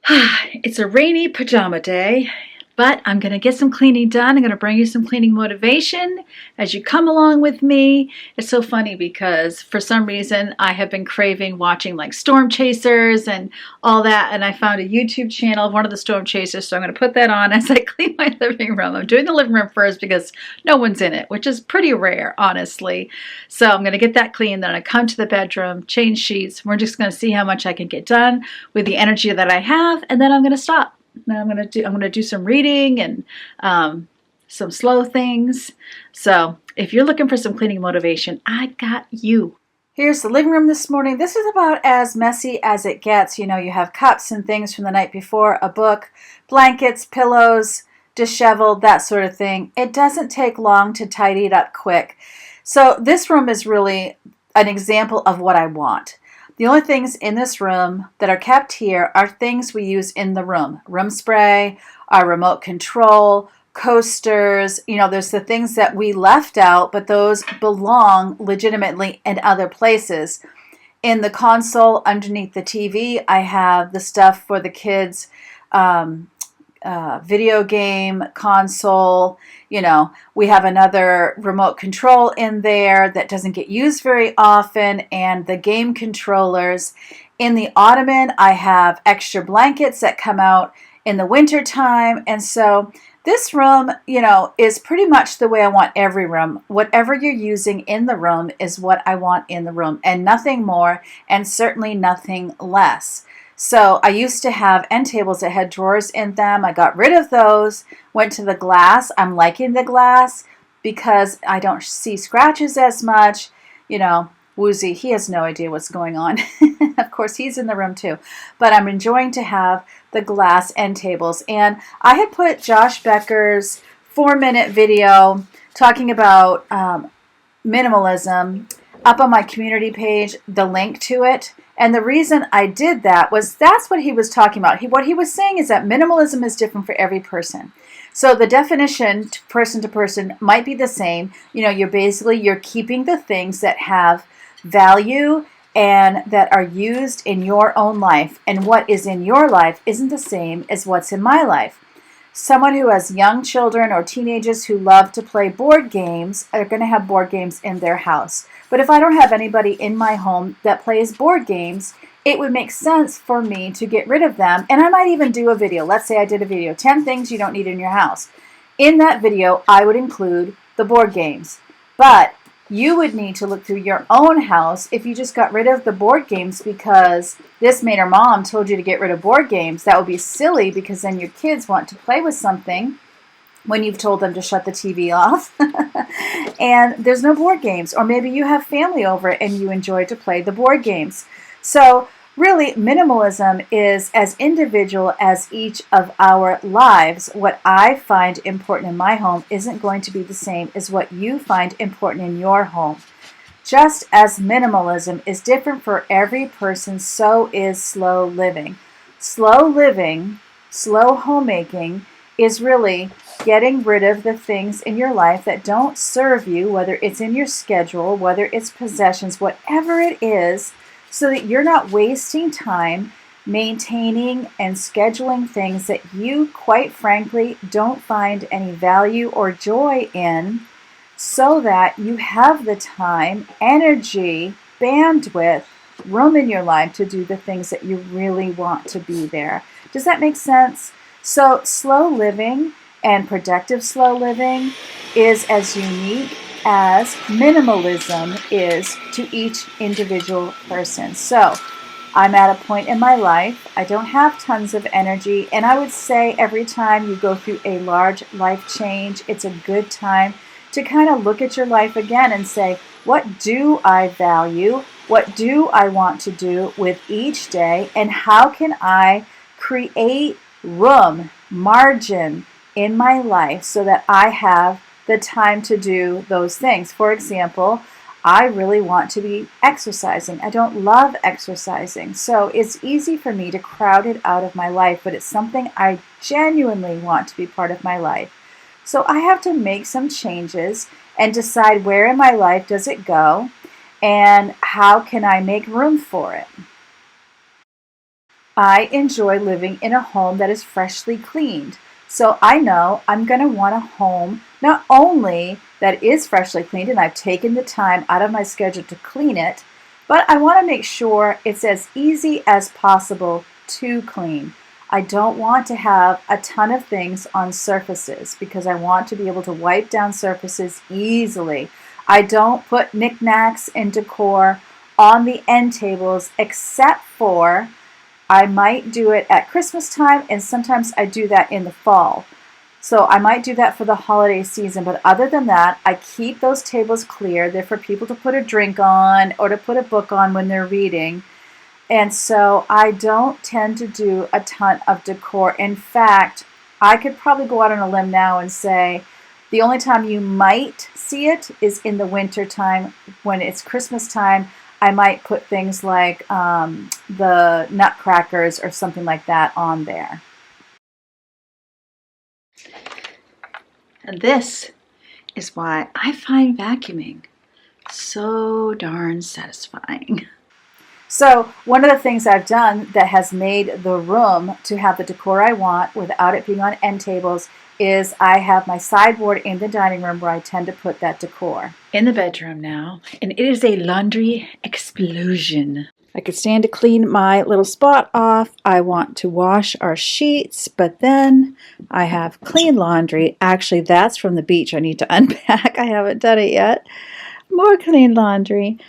It's a rainy pajama day, but I'm going to get some cleaning done. I'm going to bring you some cleaning motivation as you come along with me. It's so funny because for some reason I have been craving watching like storm chasers and all that, and I found a YouTube channel of one of the storm chasers, so I'm going to put that on as I clean my living room. I'm doing the living room first because no one's in it, which is pretty rare, honestly. So I'm going to get that clean, then I come to the bedroom, change sheets. We're just going to see how much I can get done with the energy that I have, and then I'm going to stop. Now I'm going to do some reading and some slow things. So if you're looking for some cleaning motivation, I got you. Here's the living room this morning. This is about as messy as it gets. You know, you have cups and things from the night before, a book, blankets, pillows, disheveled, that sort of thing. It doesn't take long to tidy it up quick. So this room is really an example of what I want. The only things in this room that are kept here are things we use in the room. Room spray, our remote control, coasters. You know, there's the things that we left out, but those belong legitimately in other places. In the console underneath the TV, I have the stuff for the kids' video game console. You know, we have another remote control in there that doesn't get used very often, and the game controllers. In the ottoman, I have extra blankets that come out in the winter time. And so this room, you know, is pretty much the way I want every room. Whatever you're using in the room is what I want in the room, and nothing more, and certainly nothing less. So I used to have end tables that had drawers in them. I got rid of those, went to the glass. I'm liking the glass because I don't see scratches as much. You know, Woozy, he has no idea what's going on. Of course, he's in the room too. But I'm enjoying to have the glass end tables. And I had put Josh Becker's 4-minute video talking about minimalism up on my community page, the link to it. And the reason I did that was that's what he was talking about. What he was saying is that minimalism is different for every person. So the definition to person might be the same. You know, you're keeping the things that have value and that are used in your own life. And what is in your life isn't the same as what's in my life. Someone who has young children or teenagers who love to play board games are going to have board games in their house. But if I don't have anybody in my home that plays board games, it would make sense for me to get rid of them. And I might even do a video. Let's say I did a video, 10 things you don't need in your house. In that video, I would include the board games. But you would need to look through your own house if you just got rid of the board games because this maid or mom told you to get rid of board games. That would be silly because then your kids want to play with something when you've told them to shut the TV off and there's no board games. Or maybe you have family over and you enjoy to play the board games. So really, minimalism is as individual as each of our lives. What I find important in my home isn't going to be the same as what you find important in your home. Just as minimalism is different for every person, so is slow living. Slow living, slow homemaking is really getting rid of the things in your life that don't serve you, whether it's in your schedule, whether it's possessions, whatever it is, so that you're not wasting time maintaining and scheduling things that you, quite frankly, don't find any value or joy in, so that you have the time, energy, bandwidth, room in your life to do the things that you really want to be there. Does that make sense? So slow living and productive slow living is as unique as minimalism is to each individual person. So I'm at a point in my life, I don't have tons of energy, and I would say every time you go through a large life change, it's a good time to kind of look at your life again and say, what do I value? What do I want to do with each day? And how can I create room, margin in my life so that I have the time to do those things? For example, I really want to be exercising. I don't love exercising, so it's easy for me to crowd it out of my life, but it's something I genuinely want to be part of my life. So I have to make some changes and decide where in my life does it go and how can I make room for it. I enjoy living in a home that is freshly cleaned. So I know I'm going to want a home not only that is freshly cleaned and I've taken the time out of my schedule to clean it, but I want to make sure it's as easy as possible to clean. I don't want to have a ton of things on surfaces because I want to be able to wipe down surfaces easily. I don't put knickknacks and decor on the end tables except for I might do it at Christmas time, and sometimes I do that in the fall. So I might do that for the holiday season, but other than that, I keep those tables clear. They're for people to put a drink on or to put a book on when they're reading. And so I don't tend to do a ton of decor. In fact, I could probably go out on a limb now and say the only time you might see it is in the winter time. When it's Christmas time, I might put things like the nutcrackers or something like that on there. And this is why I find vacuuming so darn satisfying. So one of the things I've done that has made the room to have the decor I want without it being on end tables is I have my sideboard in the dining room where I tend to put that decor. In the bedroom now, and it is a laundry explosion. I could stand to clean my little spot off. I want to wash our sheets, but then I have clean laundry. Actually, that's from the beach. I need to unpack. I haven't done it yet. More clean laundry,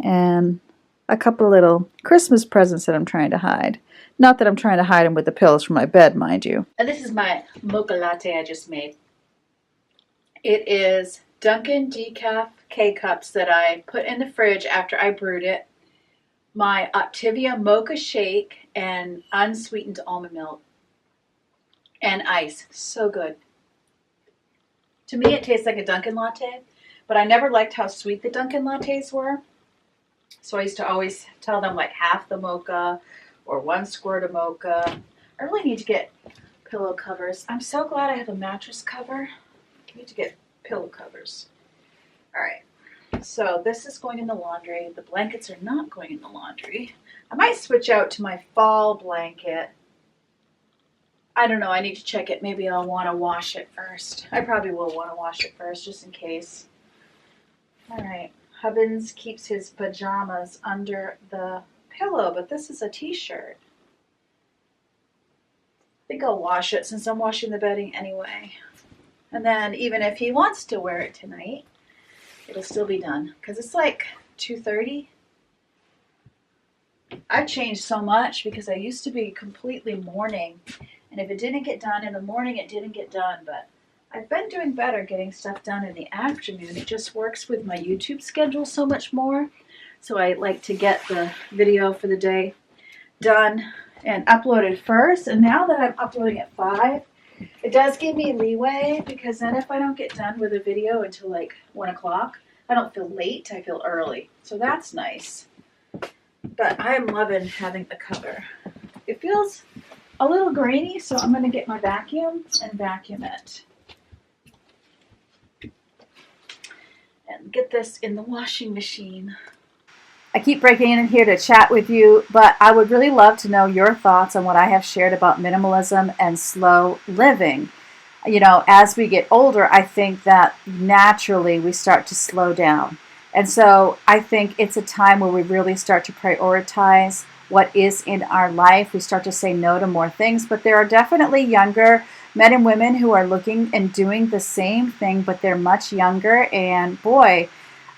and a couple little Christmas presents that I'm trying to hide. Not that I'm trying to hide them with the pillows from my bed, mind you. And this is my mocha latte I just made. It is Dunkin' decaf K-cups that I put in the fridge after I brewed it, my Optivia mocha shake, and unsweetened almond milk, and ice. So good. To me, it tastes like a Dunkin' latte, but I never liked how sweet the Dunkin' lattes were. So I used to always tell them like half the mocha or 1 squirt of mocha. I really need to get pillow covers. I'm so glad I have a mattress cover. I need to get pillow covers. All right. So this is going in the laundry. The blankets are not going in the laundry. I might switch out to my fall blanket. I don't know. I need to check it. Maybe I'll want to wash it first. I probably will want to wash it first just in case. All right. Hubbins keeps his pajamas under the pillow, but this is a t-shirt. I think I'll wash it since I'm washing the bedding anyway. And then even if he wants to wear it tonight, it'll still be done because it's like 2:30. I've changed so much because I used to be completely morning, and if it didn't get done in the morning, it didn't get done. But I've been doing better getting stuff done in the afternoon. It just works with my YouTube schedule so much more. So I like to get the video for the day done and uploaded first. And now that I'm uploading at 5, it does give me leeway because then if I don't get done with a video until like 1 o'clock, I don't feel late, I feel early. So that's nice. But I am loving having a cover. It feels a little grainy, so I'm going to get my vacuum and vacuum it. And get this in the washing machine. I keep breaking in here to chat with you, but I would really love to know your thoughts on what I have shared about minimalism and slow living. You know, as we get older, I think that naturally we start to slow down. And so I think it's a time where we really start to prioritize what is in our life. We start to say no to more things, but there are definitely younger men and women who are looking and doing the same thing, but they're much younger. And boy,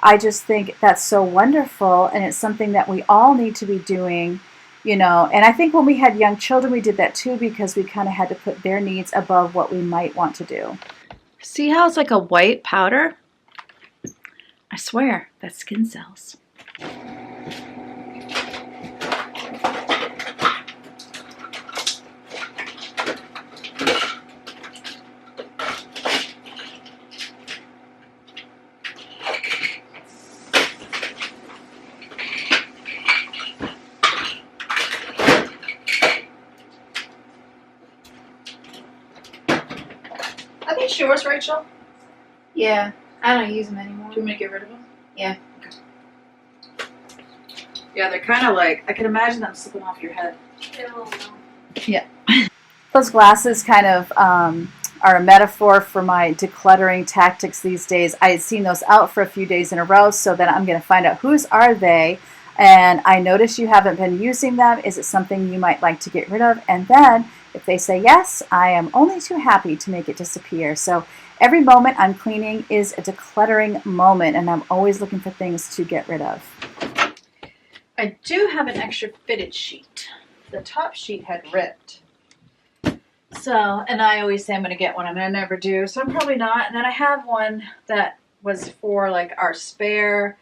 I just think that's so wonderful. And it's something that we all need to be doing, you know. And I think when we had young children, we did that too because we kind of had to put their needs above what we might want to do. See how it's like a white powder? I swear, that's skin cells. Are these yours, Rachel? Yeah, I don't use them anymore. Do you want me to get rid of them? Yeah. Yeah, they're kind of like, I can imagine them slipping off your head. Yeah. Those glasses kind of are a metaphor for my decluttering tactics these days. I had seen those out for a few days in a row, so then I'm going to find out whose are they. And I notice you haven't been using them. Is it something you might like to get rid of? And then if they say yes, I am only too happy to make it disappear. So every moment I'm cleaning is a decluttering moment, and I'm always looking for things to get rid of. I do have an extra fitted sheet. The top sheet had ripped. So, and I always say I'm going to get one, and I never do. So I'm probably not. And then I have one that was for like our spare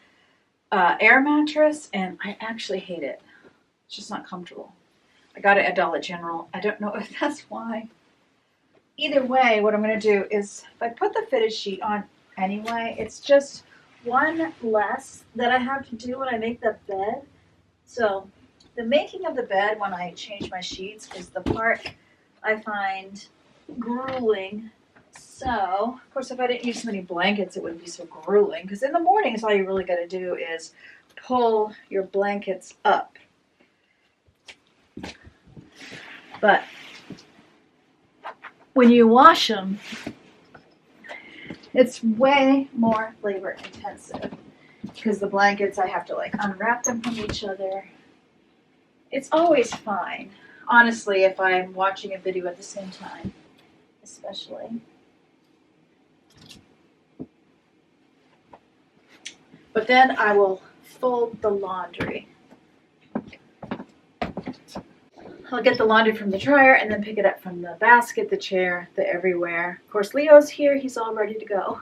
air mattress, and I actually hate it. It's just not comfortable. I got it at Dollar General. I don't know if that's why. Either way, what I'm going to do is if I put the fitted sheet on anyway, it's just one less that I have to do when I make the bed. So the making of the bed when I change my sheets is the part I find grueling. So, of course, if I didn't use so many blankets, it wouldn't be so grueling. Because in the mornings, all you really got to do is pull your blankets up. But when you wash them, it's way more labor intensive. Because the blankets, I have to like unwrap them from each other. It's always fine, honestly, if I'm watching a video at the same time, especially. But then I will fold the laundry. I'll get the laundry from the dryer and then pick it up from the basket, the chair, the everywhere. Of course, Leo's here. He's all ready to go.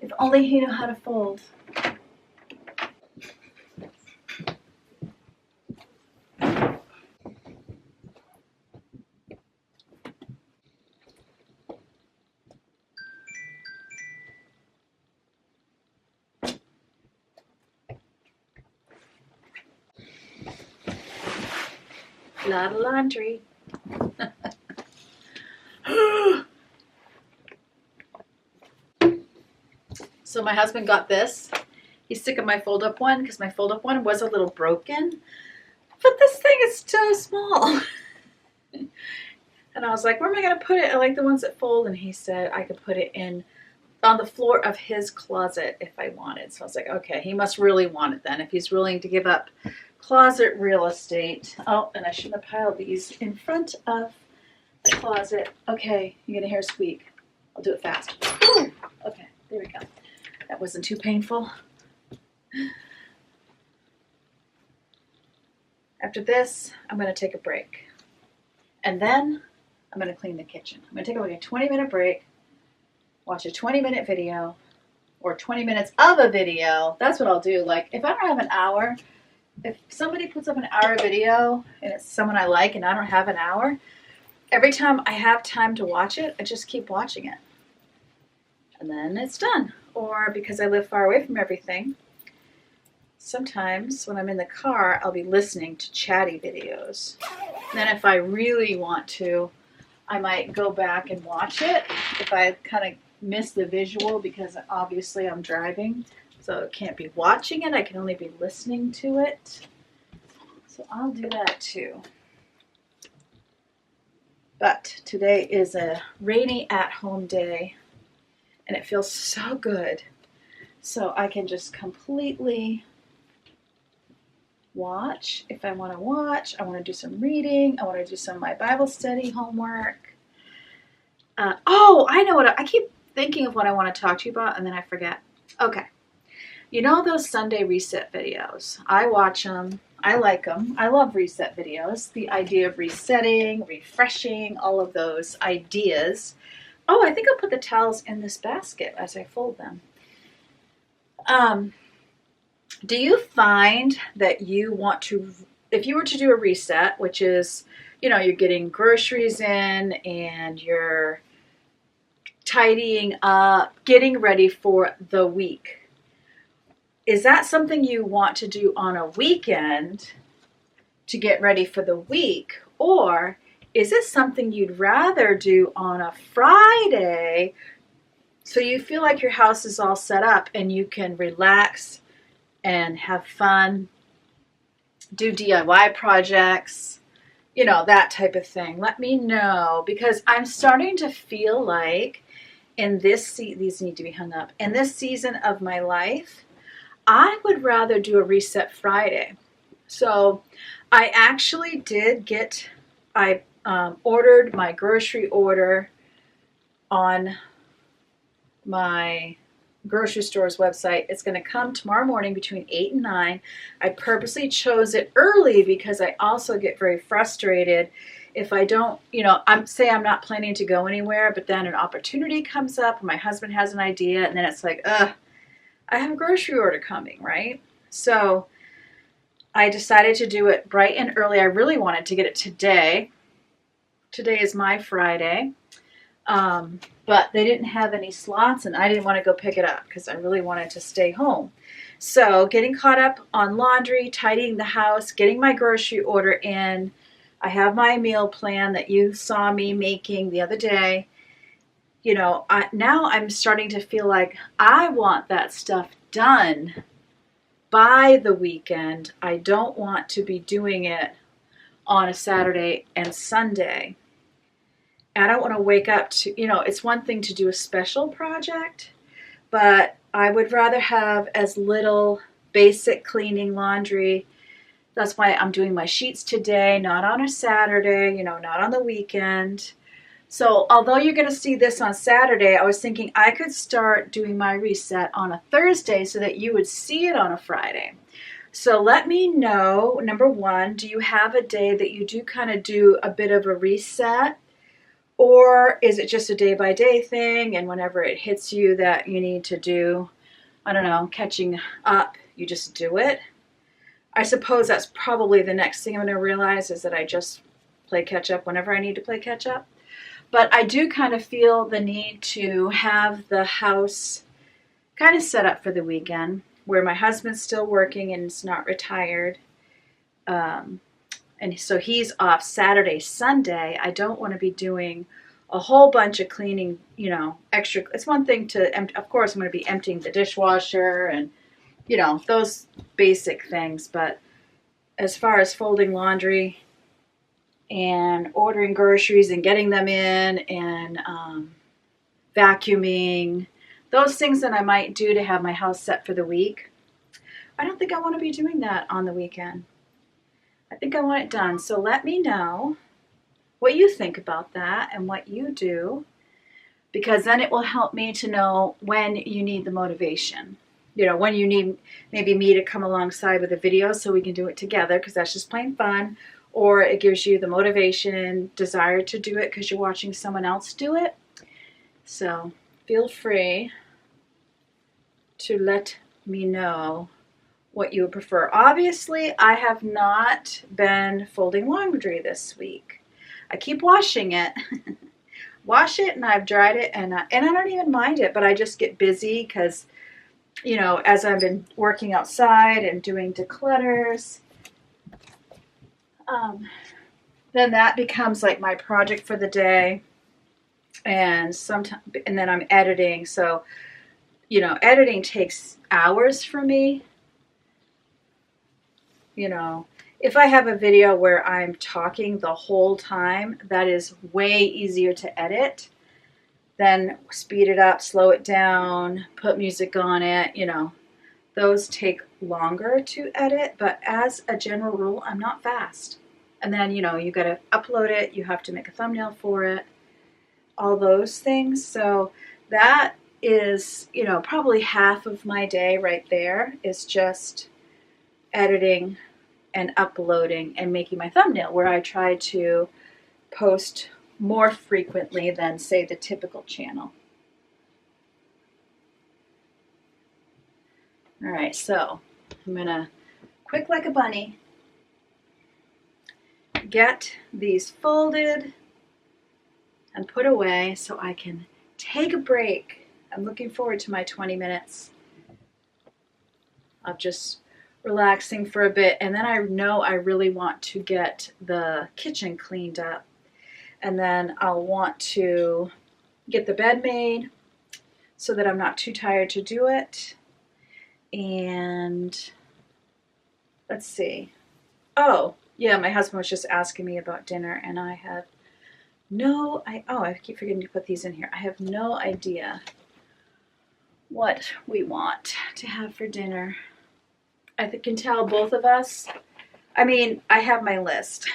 If only he knew how to fold. A lot of laundry. So my husband got this. He's sick of my fold-up one because my fold-up one was a little broken. But this thing is so small. And I was like, where am I going to put it? I like the ones that fold. And he said I could put it in on the floor of his closet if I wanted. So I was like, okay, he must really want it then if he's willing to give up closet real estate. Oh, and I shouldn't have piled these in front of the closet. Okay, you're gonna hear a squeak. I'll do it fast. Ooh, okay, there we go. That wasn't too painful. After this, I'm gonna take a break. And then I'm gonna clean the kitchen. I'm gonna take like a 20-minute break, watch a 20-minute video, or 20 minutes of a video. That's what I'll do. Like, if I don't have an hour, if somebody puts up an hour video and it's someone I like and I don't have an hour, every time I have time to watch it, I just keep watching it. And then it's done. Or because I live far away from everything, sometimes when I'm in the car, I'll be listening to chatty videos. And then if I really want to, I might go back and watch it if I kind of miss the visual because obviously I'm driving. So I can't be watching it. I can only be listening to it. So I'll do that too. But today is a rainy at-home day, and it feels so good. So I can just completely watch if I want to watch. I want to do some reading. I want to do some of my Bible study homework. Oh, I know what I keep thinking of what I want to talk to you about, and then I forget. Okay. You know those Sunday reset videos? I watch them. I like them. I love reset videos. The idea of resetting, refreshing, all of those ideas. Oh, I think I'll put the towels in this basket as I fold them. Do you find that you want to, if you were to do a reset, which is, you know, you're getting groceries in and you're tidying up, getting ready for the week, is that something you want to do on a weekend to get ready for the week? Or is this something you'd rather do on a Friday so you feel like your house is all set up and you can relax and have fun do DIY projects, you know, that type of thing. Let me know, because I'm starting to feel like in this these need to be hung up. In this season of my life, I would rather do a Reset Friday. So I actually did get, I ordered my grocery order on my grocery store's website. It's going to come tomorrow morning between 8 and 9. I purposely chose it early because I also get very frustrated if I don't, you know, I'm not planning to go anywhere, but then an opportunity comes up and my husband has an idea, and then it's like, I have a grocery order coming, right? So I decided to do it bright and early. I really wanted to get it today. Today is my Friday. But they didn't have any slots, and I didn't want to go pick it up because I really wanted to stay home. So getting caught up on laundry, tidying the house, getting my grocery order in. I have my meal plan that you saw me making the other day. You know, now I'm starting to feel like I want that stuff done by the weekend. I don't want to be doing it on a Saturday and Sunday. I don't want to wake up to, you know, it's one thing to do a special project, but I would rather have as little basic cleaning laundry. That's why I'm doing my sheets today, not on a Saturday, you know, not on the weekend. So although you're going to see this on Saturday, I was thinking I could start doing my reset on a Thursday so that you would see it on a Friday. So let me know, number one, do you have a day that you do kind of do a bit of a reset? Or is it just a day-by-day thing, and whenever it hits you that you need to do, I don't know, catching up, you just do it? I suppose that's probably the next thing I'm going to realize, is that I just play catch-up whenever I need to play catch-up. But I do kind of feel the need to have the house kind of set up for the weekend, where my husband's still working and is not retired. And so he's off Saturday, Sunday. I don't want to be doing a whole bunch of cleaning, you know, extra. It's one thing to, of course, I'm going to be emptying the dishwasher and, you know, those basic things. But as far as folding laundry and ordering groceries and getting them in and vacuuming, those things that I might do to have my house set for the week, I don't think I want to be doing that on the weekend. I think I want it done. So let me know what you think about that and what you do, because then it will help me to know when you need the motivation. You know, when you need maybe me to come alongside with a video so we can do it together, because that's just plain fun, or it gives you the motivation, desire to do it because you're watching someone else do it. So feel free to let me know what you would prefer. Obviously, I have not been folding laundry this week. I keep washing it. Wash it, and I've dried it, and I don't even mind it, but I just get busy because, you know, as I've been working outside and doing declutters, then that becomes like my project for the day, and then I'm editing. So, you know, editing takes hours for me. You know, if I have a video where I'm talking the whole time, that is way easier to edit than speed it up, slow it down, put music on it. You know, those take longer to edit, but as a general rule, I'm not fast. And then, you know, you got to upload it, you have to make a thumbnail for it, all those things. So that is, you know, probably half of my day right there is just editing and uploading and making my thumbnail, where I try to post more frequently than, say, the typical channel. All right, so I'm gonna, quick like a bunny, get these folded and put away so I can take a break. I'm looking forward to my 20 minutes of just relaxing for a bit, and then I know I really want to get the kitchen cleaned up, and then I'll want to get the bed made so that I'm not too tired to do it. And let's see, Oh, yeah, my husband was just asking me about dinner, and I have I keep forgetting to put these in here. I have no idea what we want to have for dinner. I can tell both of us. I mean, I have my list,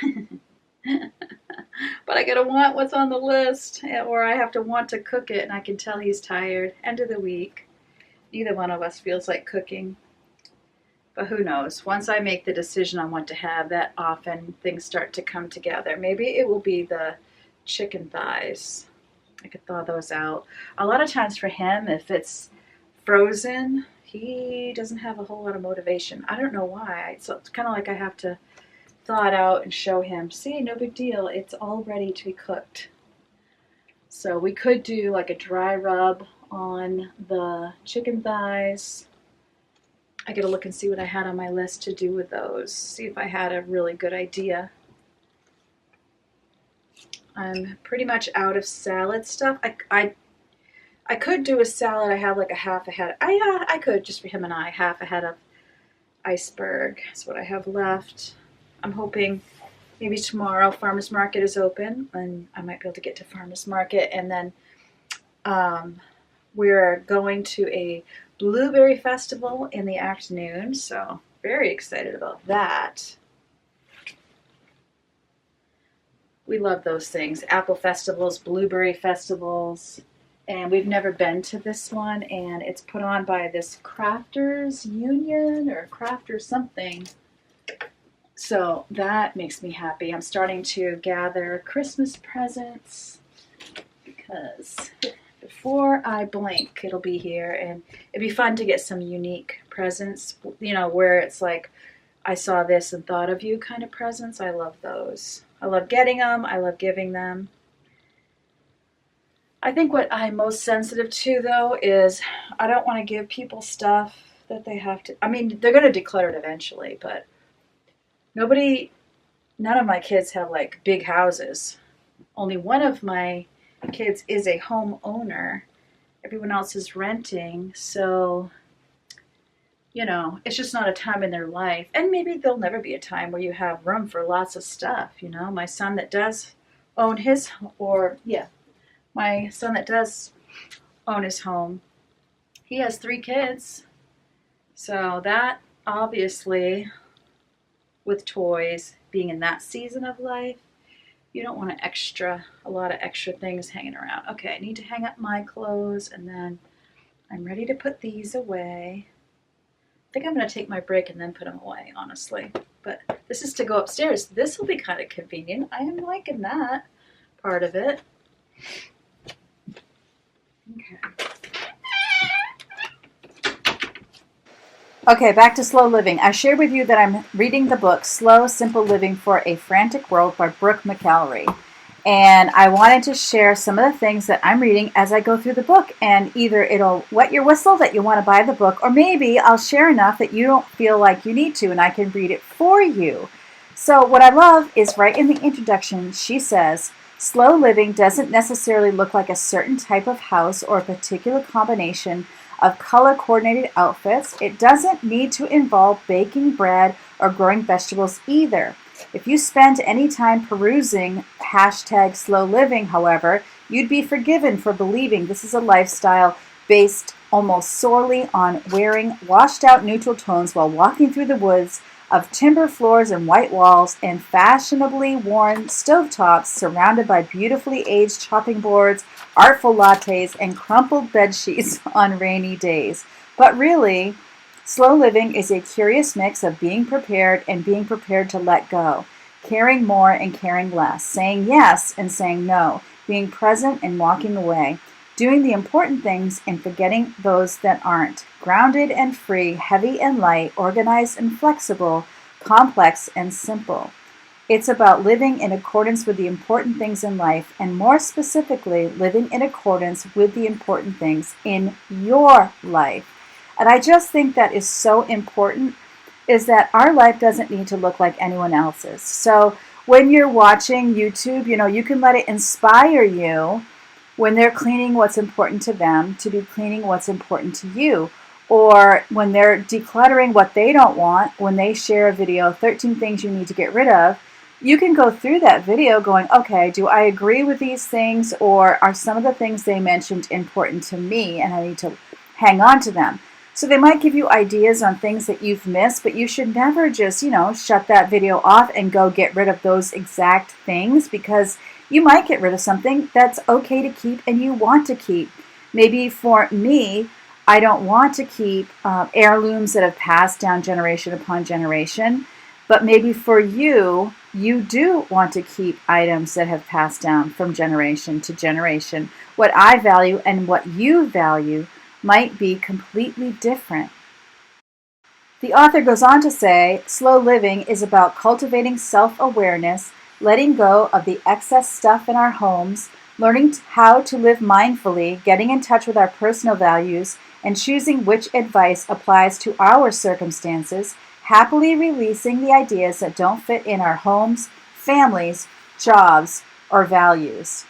but I gotta want what's on the list, or I have to want to cook it, and I can tell he's tired. End of the week. Neither one of us feels like cooking. But who knows? Once I make the decision on what to have, that often things start to come together. Maybe it will be the chicken thighs. I could thaw those out. A lot of times for him, if it's frozen, he doesn't have a whole lot of motivation. I don't know why. So it's kind of like I have to thaw it out and show him, see, no big deal. It's all ready to be cooked. So we could do like a dry rub on the chicken thighs. I gotta look and see what I had on my list to do with those. See if I had a really good idea. I'm pretty much out of salad stuff. I could do a salad. I have like a half a head. I could, just for him and I, half a head of iceberg. That's what I have left. I'm hoping maybe tomorrow farmer's market is open and I might be able to get to farmer's market. And then we're going to a blueberry festival in the afternoon, so very excited about that. We love those things, apple festivals, blueberry festivals, and we've never been to this one, and it's put on by this crafters union or crafters something. So that makes me happy. I'm starting to gather Christmas presents because before I blink, it'll be here, and it'd be fun to get some unique presents, you know, where it's like, I saw this and thought of you kind of presents. I love those. I love getting them. I love giving them. I think what I'm most sensitive to, though, is I don't want to give people stuff that they have to, I mean, they're going to declutter it eventually, but none of my kids have like big houses. Only one of my kids is a homeowner. Everyone else is renting, so you know, it's just not a time in their life. And maybe there'll never be a time where you have room for lots of stuff, you know. My son that does own his home, he has 3 kids. So that obviously, with toys, being in that season of life, you don't want a lot of extra things hanging around. Okay, I need to hang up my clothes, and then I'm ready to put these away. I think I'm going to take my break and then put them away, honestly. But this is to go upstairs. This will be kind of convenient. I am liking that part of it. Okay. Okay, back to slow living. I shared with you that I'm reading the book Slow, Simple Living for a Frantic World by Brooke McAlary. And I wanted to share some of the things that I'm reading as I go through the book. And either it'll wet your whistle that you want to buy the book, or maybe I'll share enough that you don't feel like you need to, and I can read it for you. So what I love is right in the introduction, she says, slow living doesn't necessarily look like a certain type of house or a particular combination of color-coordinated outfits. It doesn't need to involve baking bread or growing vegetables either. If you spend any time perusing #slow living, however, you'd be forgiven for believing this is a lifestyle based almost solely on wearing washed-out neutral tones while walking through the woods of timber floors and white walls and fashionably worn stovetops surrounded by beautifully aged chopping boards, artful lattes, and crumpled bed sheets on rainy days. But really, slow living is a curious mix of being prepared and being prepared to let go, caring more and caring less, saying yes and saying no, being present and walking away, doing the important things and forgetting those that aren't, grounded and free, heavy and light, organized and flexible, complex and simple. It's about living in accordance with the important things in life, and more specifically, living in accordance with the important things in your life. And I just think that is so important, is that our life doesn't need to look like anyone else's. So when you're watching YouTube, you know, you can let it inspire you when they're cleaning what's important to them to be cleaning what's important to you. or when they're decluttering what they don't want, when they share a video, 13 things you need to get rid of, you can go through that video going, okay, do I agree with these things, or are some of the things they mentioned important to me and I need to hang on to them? So they might give you ideas on things that you've missed, but you should never just, shut that video off and go get rid of those exact things, because you might get rid of something that's okay to keep and you want to keep. Maybe for me, I don't want to keep heirlooms that have passed down generation upon generation, but maybe for you, you do want to keep items that have passed down from generation to generation. What I value and what you value might be completely different. The author goes on to say, slow living is about cultivating self-awareness, letting go of the excess stuff in our homes, learning how to live mindfully, getting in touch with our personal values, and choosing which advice applies to our circumstances, happily releasing the ideas that don't fit in our homes, families, jobs, or values.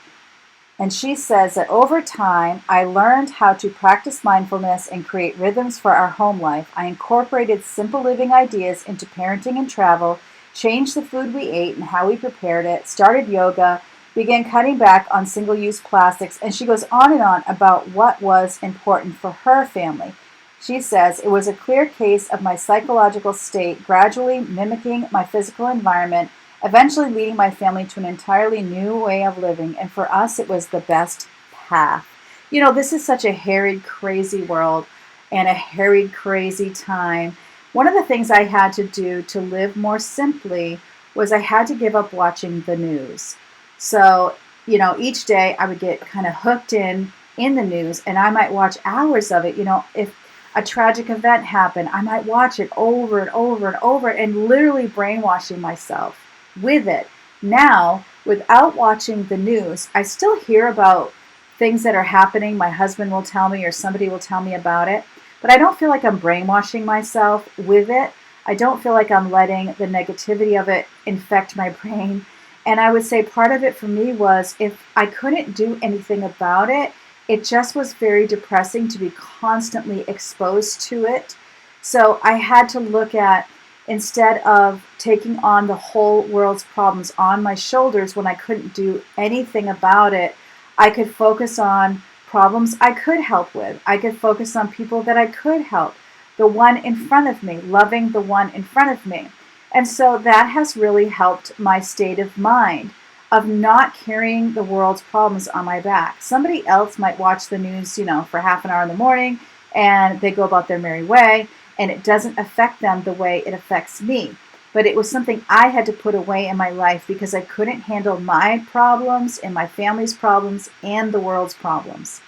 And she says that over time, I learned how to practice mindfulness and create rhythms for our home life. I incorporated simple living ideas into parenting and travel, changed the food we ate and how we prepared it, started yoga, began cutting back on single-use plastics, and she goes on and on about what was important for her family. She says, it was a clear case of my psychological state gradually mimicking my physical environment, eventually leading my family to an entirely new way of living, and for us it was the best path. This is such a harried, crazy world and a harried, crazy time. One of the things I had to do to live more simply was I had to give up watching the news. So, each day I would get kind of hooked in the news, and I might watch hours of it. If a tragic event happened, I might watch it over and over and over and literally brainwashing myself with it. Now, without watching the news, I still hear about things that are happening. My husband will tell me or somebody will tell me about it, but I don't feel like I'm brainwashing myself with it. I don't feel like I'm letting the negativity of it infect my brain. And I would say part of it for me was if I couldn't do anything about it, it just was very depressing to be constantly exposed to it. So I had to look at, instead of taking on the whole world's problems on my shoulders when I couldn't do anything about it, I could focus on problems I could help with. I could focus on people that I could help. The one in front of me, loving the one in front of me. And so that has really helped my state of mind of not carrying the world's problems on my back. Somebody else might watch the news, for half an hour in the morning and they go about their merry way and it doesn't affect them the way it affects me. But it was something I had to put away in my life because I couldn't handle my problems and my family's problems and the world's problems.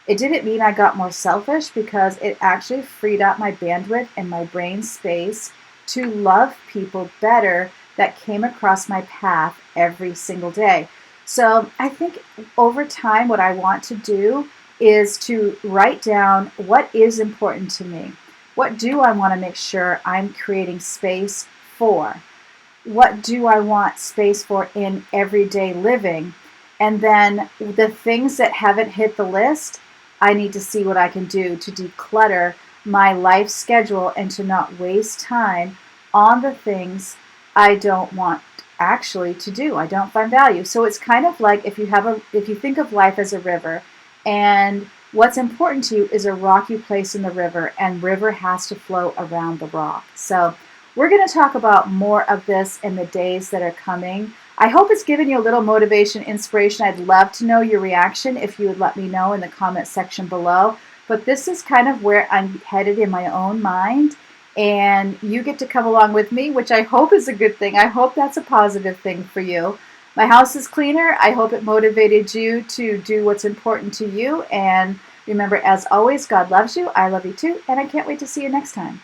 It didn't mean I got more selfish because it actually freed up my bandwidth and my brain space to love people better that came across my path every single day. So I think over time what I want to do is to write down what is important to me. What do I want to make sure I'm creating space for? What do I want space for in everyday living? And then the things that haven't hit the list, I need to see what I can do to declutter my life schedule and to not waste time on the things I don't want actually to do. I don't find value. So it's kind of like if you think of life as a river, and what's important to you is a rock you place in the river, and river has to flow around the rock. So we're going to talk about more of this in the days that are coming. I hope it's given you a little motivation, inspiration. I'd love to know your reaction if you would let me know in the comment section below. But this is kind of where I'm headed in my own mind. And you get to come along with me, which I hope is a good thing. I hope that's a positive thing for you. My house is cleaner. I hope it motivated you to do what's important to you. And remember, as always, God loves you. I love you too. And I can't wait to see you next time.